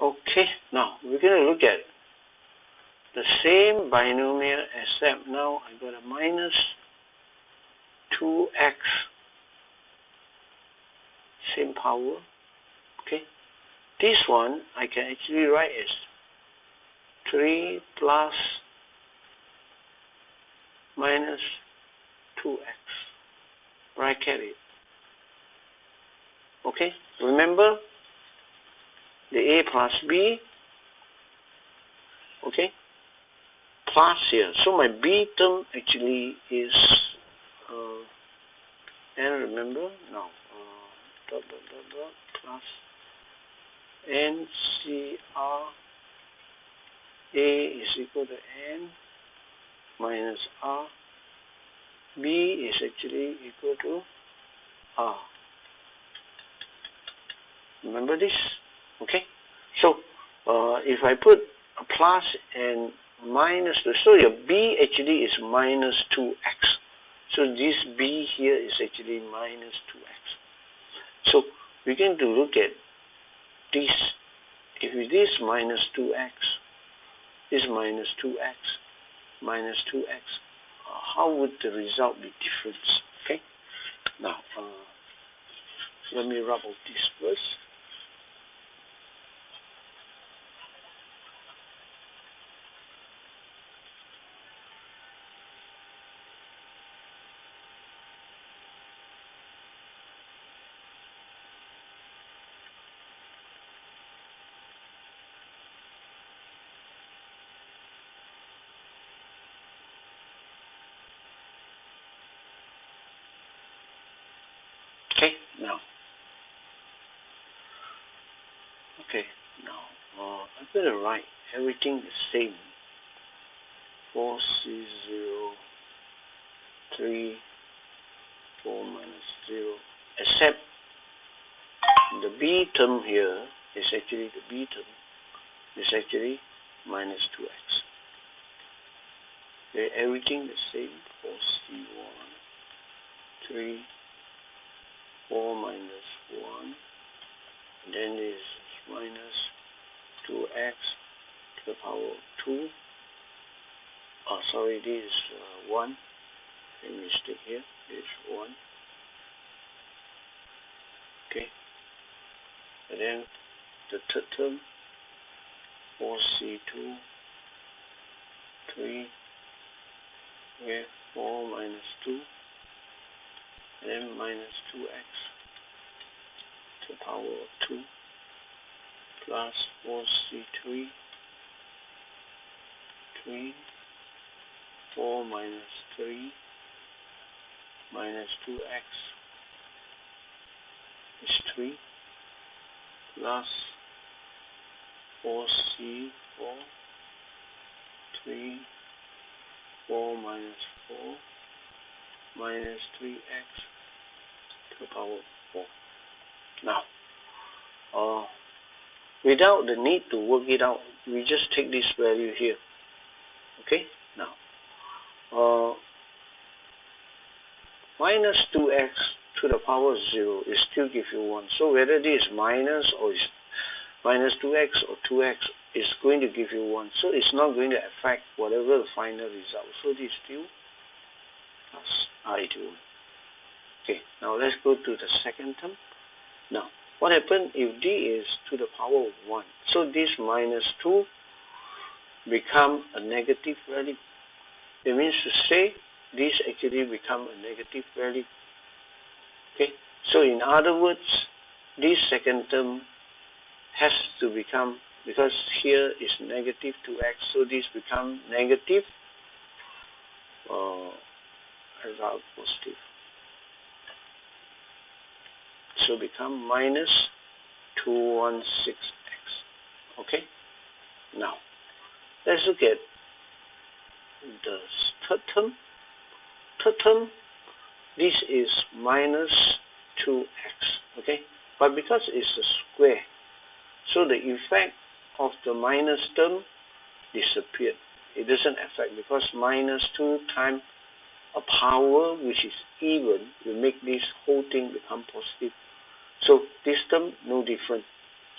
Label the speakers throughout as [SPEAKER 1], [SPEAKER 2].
[SPEAKER 1] Okay, now we're going to look at the same binomial, except now I got a minus 2x, same power. Okay, this one I can actually write as 3 plus minus 2x, bracket it. Okay, remember the a plus b, okay, plus here. So my b term actually is, and remember now, dot, plus NCR a is equal to n minus r, b is actually equal to r. Remember this? Okay, so if I put a plus and minus, so your b actually is minus 2x. So this b here is actually minus 2x. So we're going to look at this. If it is minus 2x, is minus 2x, minus 2x, how would the result be different? Okay, now let me rub off this first. Okay, now. Okay, now I'm going to write everything the same. 4C0, 3, 4 minus 0, except the b term here is actually the b term is actually minus 2x. Okay, everything the same. 4C1, 3, 4 minus 1, and then this is minus 2x to the power of 2. Oh, sorry, this is 1. A mistake here. This is 1. Okay. And then the third term, 4C2, 3, okay, 4 minus 2, and then minus 2x to the power of 2 plus 4C3, 3, 4 minus 3 minus 2x is 3 plus 4C4, 3, 4 minus 4 minus 3x to the power of 4. Now, without the need to work it out, we just take this value here. Okay, now, minus 2x to the power of 0 is still give you 1. So whether this is minus or is minus 2x or 2x is going to give you 1. So it's not going to affect whatever the final result. So this is still plus I2. Okay, now let's go to the second term. Now, what happens if d is to the power of 1? So this minus 2 become a negative value. It means to say this actually become a negative value. Okay, so in other words, this second term has to become, because here is negative 2x, so this become negative, result positive. So become minus 216x. Okay, now let's look at the third term. Third term, this is minus 2x. Okay, but because it's a square, so the effect of the minus term disappeared. It doesn't affect, because minus 2 times a power which is even will make this whole thing become positive. So this term no different.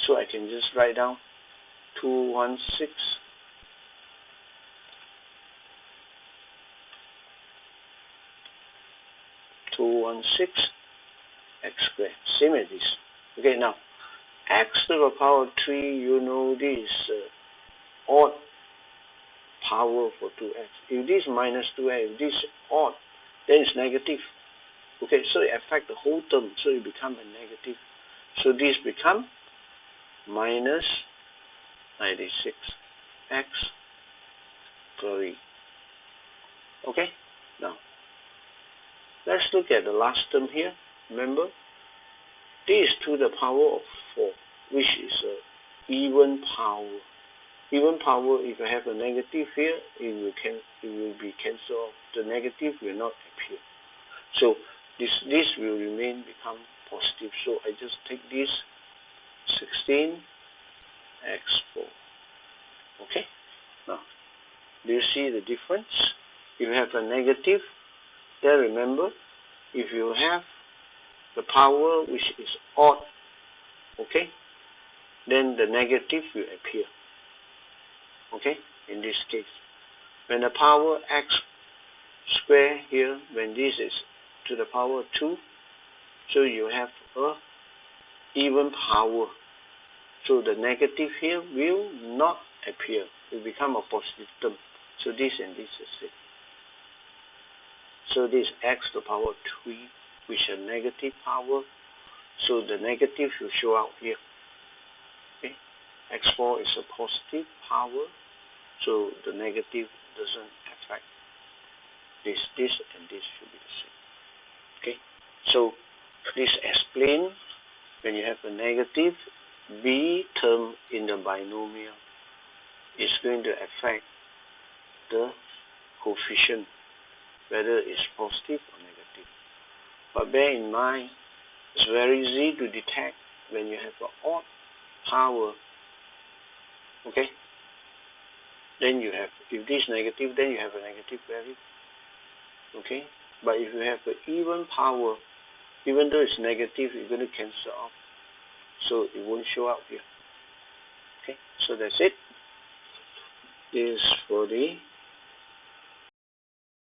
[SPEAKER 1] So I can just write down 216 x squared, same as this. Okay, now x to the power 3, you know this is odd power for 2x. If this minus 2x, if this odd, then it's negative. Okay, so it affects the whole term, so it becomes a negative. So this become minus 96 x 3. Okay, now let's look at the last term here. Remember, this is to the power of 4, which is a even power. Even power, if I have a negative here, it will be cancelled off. The negative will not appear. So this will remain, become positive. So I just take this 16 x 4. Okay, now do you see the difference? If you have a negative, then remember, if you have the power which is odd, okay, then the negative will appear. Okay, in this case, when the power x square here, when this is to the power 2, so you have a even power. So the negative here will not appear. It will become a positive term. So this and this is it. So this x to the power 3, which is a negative power. So the negative will show out here. Okay, x4 is a positive power. So the negative doesn't affect this and this should be the same. Okay, so this explains when you have a negative b term in the binomial, it's going to affect the coefficient, whether it's positive or negative. But bear in mind, it's very easy to detect when you have an odd power. Okay, then you have, if this is negative, then you have a negative value. Okay, but if you have an even power, even though it's negative, you're going to cancel off, so it won't show up here. Okay, so that's it. This is for the